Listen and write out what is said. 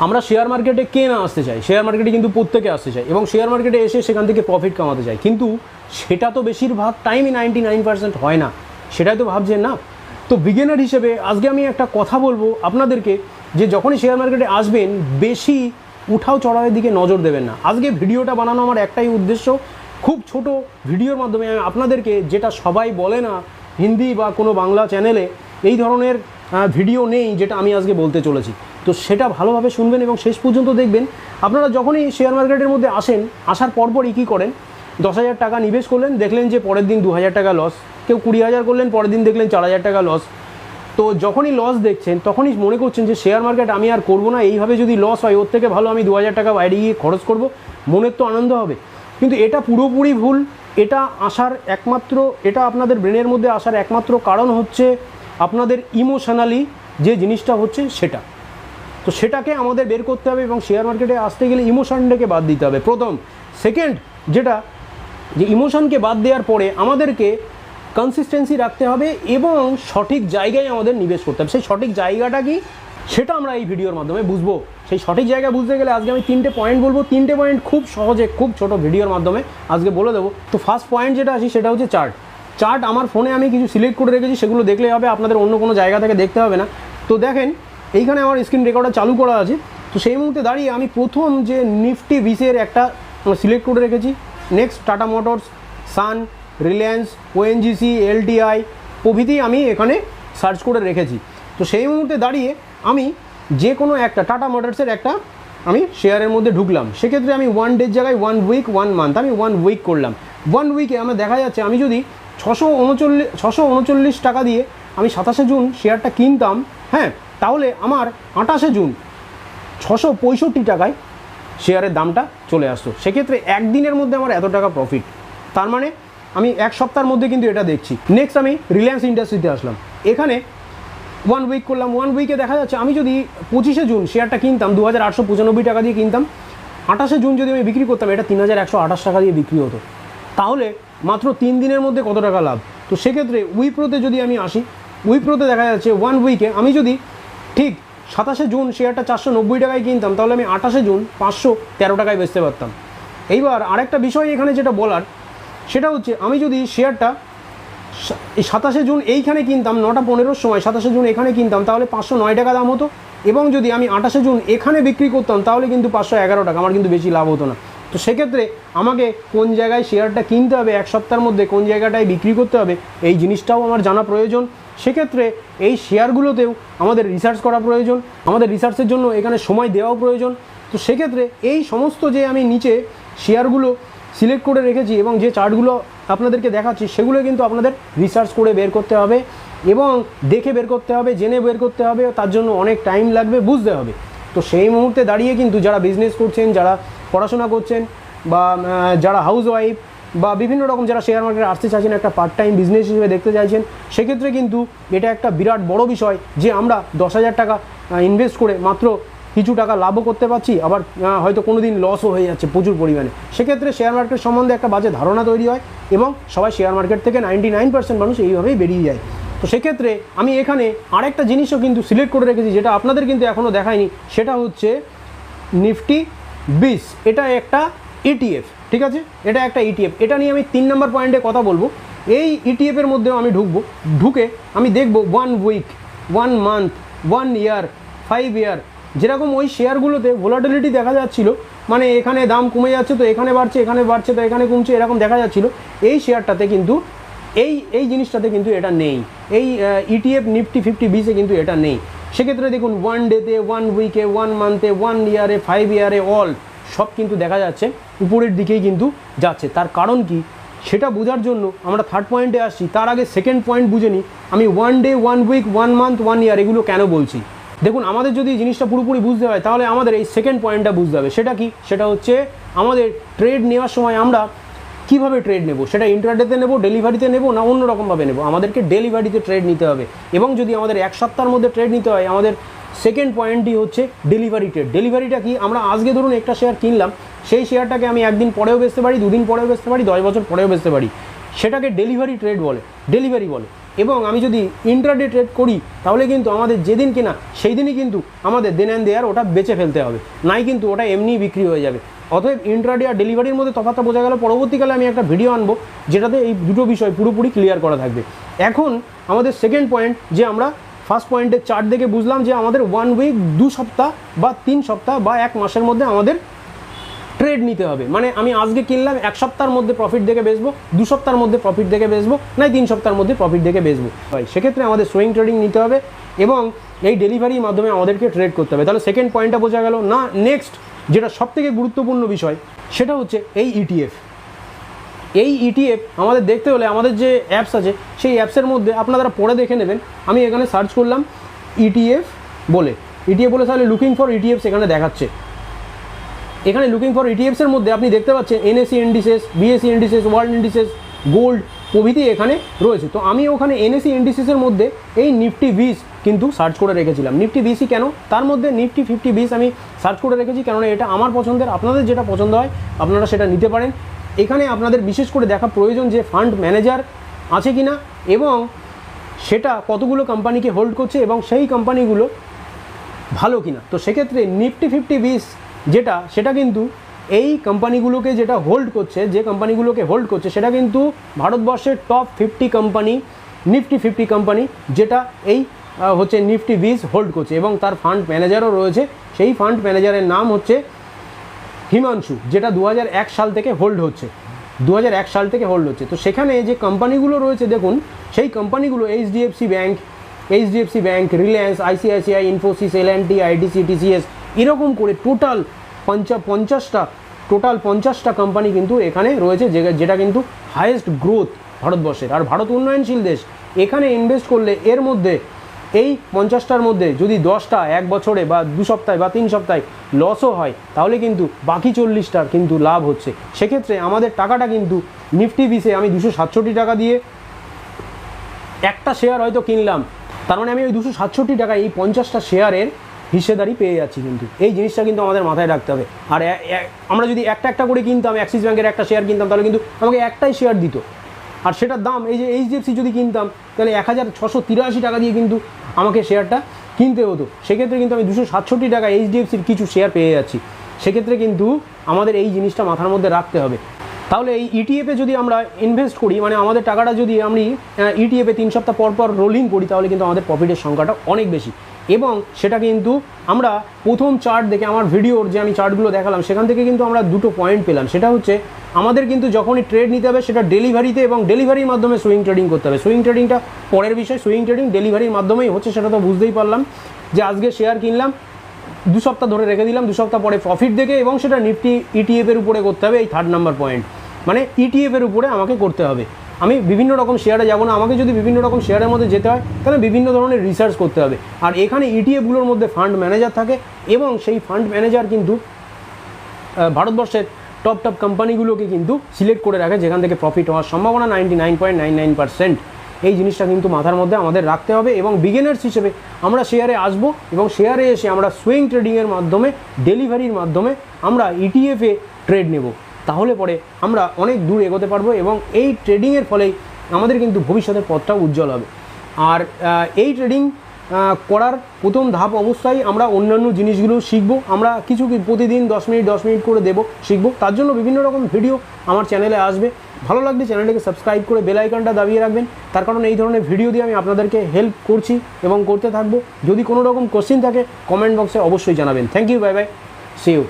আমরা শেয়ার মার্কেটে কে না আসতে চাই, শেয়ার মার্কেটে কিন্তু প্রত্যেকে আসতে চাই এবং শেয়ার মার্কেটে এসে সেখান থেকে প্রফিট কামাতে চাই, কিন্তু সেটা তো বেশিরভাগ টাইমই 99% হয় না, সেটাই তো ভাবছেন না। তো বিগিনার হিসেবে আজকে আমি একটা কথা বলবো আপনাদেরকে, যে যখনই শেয়ার মার্কেটে আসবেন বেশি উঠাও চড়াওয়ের দিকে নজর দেবেন না। আজকে ভিডিওটা বানানো আমার একটাই উদ্দেশ্য, খুব ছোট ভিডিওর মাধ্যমে আমি আপনাদেরকে, যেটা সবাই বলে না হিন্দি বা কোনো বাংলা চ্যানেলে এই ধরনের ভিডিও নেই যেটা আমি আজকে বলতে চলেছি, তো সেটা ভালোভাবে শুনবেন এবং শেষ পর্যন্ত দেখবেন। আপনারা যখনই শেয়ার মার্কেটের মধ্যে আসেন, আসার পরপরই কী করেন, 10,000 টাকা নিবেশ করলেন, দেখলেন যে পরের দিন 2,000 টাকা লস, কেউ 20,000 করলেন, পরের দিন দেখলেন 4,000 টাকা লস। তো যখনই লস দেখছেন তখনই মনে করছেন যে শেয়ার মার্কেট আমি আর করবো না, এইভাবে যদি লস হয় ওর থেকে ভালো আমি 2,000 টাকা বাইরে গিয়ে খরচ করব, মনের তো আনন্দ হবে। কিন্তু এটা পুরোপুরি ভুল। এটা আপনাদের ব্রেনের মধ্যে আসার একমাত্র কারণ হচ্ছে আপনাদের ইমোশনালি যে জিনিসটা হচ্ছে সেটা। তো সেটাকে আমাদের বের করতে হবে এবং শেয়ার মার্কেটে আসতে গেলে ইমোশনটাকে বাদ দিতে হবে প্রথম। সেকেন্ড, যে ইমোশনকে বাদ দেওয়ার পরে আমাদেরকে কনসিস্টেন্সি রাখতে হবে এবং সঠিক জায়গায় আমাদের নিবেশ করতে হবে। সেই সঠিক জায়গাটা কি সেটা আমরা এই ভিডিওর মাধ্যমে বুঝবো। সেই সঠিক জায়গা বুঝতে গেলে আজকে আমি 3টে পয়েন্ট বলবো, 3টে পয়েন্ট খুব সহজে খুব ছোট ভিডিওর মাধ্যমে আজকে বলে দেবো। তো ফার্স্ট পয়েন্ট যেটা আছে সেটা হচ্ছে চার্ট। আমার ফোনে আমি কিছু সিলেক্ট করে রেখেছি, সেগুলো দেখলেই হবে, আপনাদের অন্য কোনো জায়গা থেকে দেখতে হবে না। তো দেখেন এইখানে আমার স্ক্রিন রেকর্ডার চালু করা আছে। তো সেই মুহূর্তে দাঁড়িয়ে আমি প্রথম যে নিফটি 20-এর একটা সিলেক্ট করে রেখেছি। নেক্সট টাটা মোটরস, সান, রিলায়েন্স, ওএনজিসি, এলটিআই প্রভৃতি আমি এখানে সার্চ করে রেখেছি। তো সেই মুহূর্তে দাঁড়িয়ে আমি যে কোনো একটা টাটা মোটরসের একটা আমি শেয়ারের মধ্যে ঢুকলাম। সেক্ষেত্রে আমি 1 ডের জায়গায় 1 উইক 1 মান্থ আমি 1 উইক করলাম। 1 উইকে আমার দেখা যাচ্ছে আমি যদি 639 টাকা দিয়ে আমি 27শে জুন শেয়ারটা কিনতাম, হ্যাঁ, তাহলে আমার 28শে জুন 665 টাকায় শেয়ারের দামটা চলে আসতো। সেক্ষেত্রে একদিনের মধ্যে আমার এত টাকা প্রফিট, তার মানে আমি এক সপ্তাহের মধ্যে কিন্তু এটা দেখছি। নেক্সট আমি রিলায়েন্স ইন্ডাস্ট্রিতে আসলাম, এখানে 1 উইক করলাম। 1 উইকে দেখা যাচ্ছে আমি যদি 25শে জুন শেয়ারটা কিনতাম 2,895 টাকা দিয়ে কিনতাম, 28শে জুন যদি আমি বিক্রি করতাম এটা 3,128 টাকা দিয়ে বিক্রি হতো, তাহলে মাত্র 3 দিনের মধ্যে কত টাকা লাভ। তো সেক্ষেত্রে উইপ্রোতে যদি আমি আসি, উইপ্রোতে দেখা যাচ্ছে 1 উইকে আমি যদি ঠিক 27শে জুন শেয়ারটা 490 টাকায় কিনতাম, তাহলে আমি 28শে জুন 513 টাকায় বেচতে পারতাম। এইবার আরেকটা বিষয় এখানে যেটা বলার সেটা হচ্ছে, আমি যদি শেয়ারটা 27শে জুন এইখানে কিনতাম 9টা 15-র সময়, 27শে জুন এখানে কিনতাম, তাহলে 509 টাকা দাম হতো, এবং যদি আমি 28শে জুন এখানে বিক্রি করতাম তাহলে কিন্তু 511 টাকা, আমার কিন্তু বেশি লাভ হতো না। তো সেক্ষেত্রে আমাকে কোন জায়গায় শেয়ারটা কিনতে হবে, এক সপ্তাহের মধ্যে কোন জায়গাটায় বিক্রি করতে হবে, এই জিনিসটাও আমার জানা প্রয়োজন। সেক্ষেত্রে এই শেয়ারগুলোতেও আমাদের রিসার্চ করা প্রয়োজন, আমাদের রিসার্চের জন্য এখানে সময় দেওয়াও প্রয়োজন। তো সেক্ষেত্রে এই সমস্ত যে আমি নিচে শেয়ারগুলো সিলেক্ট করে রেখেছি এবং যে চার্টগুলো আপনাদেরকে দেখাচ্ছি, সেগুলো কিন্তু আপনাদের রিসার্চ করে বের করতে হবে এবং দেখে বের করতে হবে, জেনে বের করতে হবে, তার জন্য অনেক টাইম লাগবে, বুঝতে হবে। তো সেই মুহূর্তে দাঁড়িয়ে কিন্তু যারা বিজনেস করছেন, যারা পড়াশোনা করছেন, বা যারা হাউস ওয়াইফ, বা বিভিন্ন রকম যারা শেয়ার মার্কেটে আসতে চাইছেন, একটা পার্ট টাইম বিজনেস হিসেবে দেখতে চাইছেন, সেক্ষেত্রে কিন্তু এটা একটা বিরাট বড় বিষয় যে আমরা 10,000 টাকা ইনভেস্ট করে মাত্র কিছু টাকা লাভও করতে পারছি, আবার হয়তো কোনো দিন লসও হয়ে যাচ্ছে প্রচুর পরিমাণে। সেক্ষেত্রে শেয়ার মার্কেট সম্বন্ধে একটা বাজে ধারণা তৈরি হয় এবং সবাই শেয়ার মার্কেট থেকে 99% মানুষ এইভাবেই বেরিয়ে যায়। তো সেক্ষেত্রে আমি এখানে আরেকটা জিনিসও কিন্তু সিলেক্ট করে রেখেছি, যেটা আপনাদের কিন্তু এখনও দেখায়নি, সেটা হচ্ছে নিফটি 20। এটা একটা ইটিএফ, ঠিক আছে, এটা একটা ইটিএফ। এটা নিয়ে আমি 3 নম্বর পয়েন্টে কথা বলবো। এই ইটিএফের মধ্যেও আমি ঢুকে আমি দেখব 1 উইক, 1 মান্থ, 1 ইয়ার, 5 ইয়ার, যেরকম ওই শেয়ারগুলোতে ভোলাটিলিটি দেখা যাচ্ছিল, মানে এখানে দাম কমে যাচ্ছে তো এখানে বাড়ছে, এখানে বাড়ছে তো এখানে কমছে, এরকম দেখা যাচ্ছিল। এই শেয়ারটাতে কিন্তু এই জিনিসটাতে কিন্তু এটা নেই, এই ইটিএফ নিফটি 50-20-এ কিন্তু এটা নেই। সেক্ষেত্রে দেখুন 1 ডেতে, 1 উইকে, 1 মান্থে, 1 ইয়ারে, 5 ইয়ারে, অল সব কিন্তু দেখা যাচ্ছে উপরের দিকেই কিন্তু যাচ্ছে। তার কারণ কি সেটা বোঝার জন্য আমরা থার্ড পয়েন্টে আসছি। তার আগে সেকেন্ড পয়েন্ট বুঝে নিই, আমি 1 ডে, 1 উইক, 1 মান্থ, 1 ইয়ার এগুলো কেন বলছি। দেখুন, আমাদের যদি জিনিসটা পুরোপুরি বুঝতে হয় তাহলে আমাদের এই সেকেন্ড পয়েন্টটা বুঝতে হবে। সেটা কি? সেটা হচ্ছে আমাদের ট্রেড নেওয়ার সময় আমরা কীভাবে ট্রেড নেব, সেটা ইন্ট্রাডেতে নেব, ডেলিভারিতে নেব, না অন্য রকমভাবে নেব। আমাদেরকে ডেলিভারিতে ট্রেড নিতে হবে এবং যদি আমাদের এক সপ্তাহের মধ্যে ট্রেড নিতে হয়, আমাদের সেকেন্ড পয়েন্টটি হচ্ছে ডেলিভারি ট্রেড। ডেলিভারিটা কি? আমরা আজকে ধরুন একটা শেয়ার কিনলাম, সেই শেয়ারটাকে আমি একদিন পরেও বেচতে পারি, 2 দিন পরেও বেচতে পারি, 10 বছর পরেও বেচতে পারি, সেটাকে ডেলিভারি ট্রেড বলে, ডেলিভারি বলে। এবং আমি যদি ইন্ট্রাডে ট্রেড করি তাহলে কিন্তু আমাদের যেদিন কিনা সেই দিনই কিন্তু আমাদের দেন অ্যান্ড দেয়ার ওটা বেচে ফেলতে হবে, নাই কিন্তু ওটা এমনিই বিক্রি হয়ে যাবে। অতএব ইন্ট্রাডে আর ডেলিভারির মধ্যে তফাৎটা বোঝা গেল। পরবর্তীকালে আমি একটা ভিডিও আনবো যেটাতে এই দুটো বিষয় পুরোপুরি ক্লিয়ার করা থাকবে। এখন আমাদের সেকেন্ড পয়েন্ট, যে আমরা ফার্স্ট পয়েন্টের চার্ট দেখে বুঝলাম যে আমাদের 1 উইক, 2 সপ্তাহ বা 3 সপ্তাহ বা 1 মাসের মধ্যে আমাদের ট্রেড নিতে হবে। মানে আমি আজকে কিনলাম, 1 সপ্তাহের মধ্যে প্রফিট দেখে বেচবো, 2 সপ্তাহের মধ্যে প্রফিট দেখে বেচবো, নাই 3 সপ্তাহের মধ্যে প্রফিট দেখে বেচবো। সেক্ষেত্রে আমাদের সুইং ট্রেডিং নিতে হবে এবং এই ডেলিভারির মাধ্যমে আমাদেরকে ট্রেড করতে হবে। তাহলে সেকেন্ড পয়েন্টটা বোঝা গেল না। নেক্সট যেটা সবথেকে গুরুত্বপূর্ণ বিষয় সেটা হচ্ছে এই ইটিএফ। এই ইটিএফ আমাদের দেখতে হলে আমাদের যে অ্যাপস আছে সেই অ্যাপসের মধ্যে আপনারা পরে দেখে নেবেন। আমি এখানে সার্চ করলাম ইটিএফ বলে, তাহলে লুকিং ফর ইটিএফস এখানে দেখাচ্ছে। এখানে লুকিং ফর ইটিএফসের মধ্যে আপনি দেখতে পাচ্ছেন NAC indices, BSc indices, world indices, gold প্রভৃতি এখানে রয়েছে। তো আমি ওখানে এনএসি ইন্ডিসেসের মধ্যে এই নিফটি 20 কিন্তু সার্চ করে রেখেছিলাম। নিফটি 20ই কেন, তার মধ্যে নিফটি 50-20 আমি সার্চ করে রেখেছি, কেননা এটা আমার পছন্দের। আপনাদের যেটা পছন্দ হয় আপনারা সেটা নিতে পারেন। এখানে আপনাদের বিশেষ করে দেখা প্রয়োজন যে ফান্ড ম্যানেজার আছে কি না এবং সেটা কতগুলো কোম্পানিকে হোল্ড করছে এবং সেই কোম্পানিগুলো ভালো কিনা। তো সেক্ষেত্রে নিফটি 50-20 যেটা, সেটা কিন্তু এই কোম্পানিগুলোকে যেটা হোল্ড করছে, যে কোম্পানিগুলোকে হোল্ড করছে সেটা কিন্তু ভারতবর্ষের টপ 50 কোম্পানি, নিফটি 50 কোম্পানি, যেটা এই হচ্ছে নিফটি 20 হোল্ড করছে এবং তার ফান্ড ম্যানেজারও রয়েছে। সেই ফান্ড ম্যানেজারের নাম হচ্ছে হিমাংশু, যেটা 2001 সাল থেকে হোল্ড হচ্ছে, 2001 সাল থেকে হোল্ড হচ্ছে। তো সেখানে যে কোম্পানিগুলো রয়েছে দেখুন, সেই কোম্পানিগুলো HDFC bank, Reliance, ICICI, Infosys, L&T, ITC, TCS, এরকম করে টোটাল 50টা কোম্পানি কিন্তু এখানে রয়েছে, যেটা কিন্তু হাইয়েস্ট গ্রোথ ভারতবর্ষের। আর ভারত উন্নয়নশীল দেশ, এখানে ইনভেস্ট করলে এর মধ্যে এই 50টার মধ্যে যদি 10টা 1 বছরে বা 2 সপ্তাহে বা 3 সপ্তাহে লসও হয় তাহলে কিন্তু বাকি 40টার কিন্তু লাভ হচ্ছে। সেক্ষেত্রে আমাদের টাকাটা কিন্তু নিফটি 20-এ আমি 267 টাকা দিয়ে একটা শেয়ার হয়তো কিনলাম, তার মানে আমি ওই 267 টাকায় এই 50টা শেয়ারের হিস্সেদারি পেয়ে যাচ্ছি। কিন্তু এই জিনিসটা কিন্তু আমাদের মাথায় রাখতে হবে। আর আমরা যদি একটা করে কিনতাম, অ্যাক্সিস ব্যাঙ্কের একটা শেয়ার কিনতাম, তাহলে কিন্তু আমাকে একটাই শেয়ার দিত, আর সেটার দাম এই যে এইচডিএফসি যদি কিনতাম তাহলে 1683 টাকা দিয়ে কিন্তু আমাকে শেয়ারটা কিনতে হতো। সেক্ষেত্রে কিন্তু আমি 267 টাকা এইচডিএফসির কিছু শেয়ার পেয়ে যাচ্ছি। সেক্ষেত্রে কিন্তু আমাদের এই জিনিসটা মাথার মধ্যে রাখতে হবে। তাহলে এই ইটিএফে যদি আমরা ইনভেস্ট করি, মানে আমাদের টাকাটা যদি আমি ইটিএফে 3 সপ্তাহ পর রোলিং করি, তাহলে কিন্তু আমাদের প্রফিটের সংখ্যাটা অনেক বেশি। এবং সেটা কিন্তু আমরা প্রথম চার্ট দেখে, আমার ভিডিওর যে আমি চার্টগুলো দেখালাম সেখান থেকে কিন্তু আমরা দুটো পয়েন্ট পেলাম। সেটা হচ্ছে আমাদের কিন্তু যখনই ট্রেড নিতে হবে সেটা ডেলিভারিতে এবং ডেলিভারির মাধ্যমে সুইং ট্রেডিং করতে হবে। সুইং ট্রেডিংটা পরের বিষয়, সুইং ট্রেডিং ডেলিভারির মাধ্যমেই হচ্ছে, সেটা তো বুঝতেই পারলাম। যে আজকে শেয়ার কিনলাম, 2 সপ্তাহ ধরে রেখে দিলাম, 2 সপ্তাহ পরে প্রফিট দেখে, এবং সেটা নিফটি ইটিএফের উপরে করতে হবে। এই 3 নম্বর পয়েন্ট, মানে ইটিএফের উপরে আমাকে করতে হবে। আমি বিভিন্ন রকম শেয়ারে যাব না, আমাকে যদি বিভিন্ন রকম শেয়ারের মধ্যে যেতে হয় তাহলে বিভিন্ন ধরনের রিসার্চ করতে হবে। আর এখানে ইটিএফগুলোর মধ্যে ফান্ড ম্যানেজার থাকে এবং সেই ফান্ড ম্যানেজার কিন্তু ভারতবর্ষের টপ কোম্পানিগুলোকে কিন্তু সিলেক্ট করে রাখে, যেখান থেকে প্রফিট হওয়ার সম্ভাবনা 99.99%। এই জিনিসটা কিন্তু মাথার মধ্যে আমাদের রাখতে হবে। এবং বিগিনার্স হিসেবে আমরা শেয়ারে আসব এবং শেয়ারে এসে আমরা সুইং ট্রেডিংয়ের মাধ্যমে, ডেলিভারির মাধ্যমে আমরা ইটিএফে ট্রেড নেব। তাহলে পরে আমরা অনেক দূর এগোতে পারবো এবং এই ট্রেডিংয়ের ফলেই আমাদের কিন্তু ভবিষ্যতের পথটা উজ্জ্বল হবে। আর এই ট্রেডিং করার প্রথম ধাপ অবস্থায় আমরা অন্যান্য জিনিসগুলো শিখবো। আমরা কিছু প্রতিদিন 10 মিনিট করে শিখবো। তার জন্য বিভিন্ন রকম ভিডিও আমার চ্যানেলে আসবে। ভালো লাগলে চ্যানেলটাকে সাবস্ক্রাইব করে বেল আইকনটা দাবিয়ে রাখবেন, তার কারণ এই ধরনের ভিডিও দিয়ে আমি আপনাদেরকে হেল্প করছি এবং করতে থাকবো। যদি কোনো রকম কোশ্চেন থাকে কমেন্ট বক্সে অবশ্যই জানাবেন। Thank you, bye bye, see you.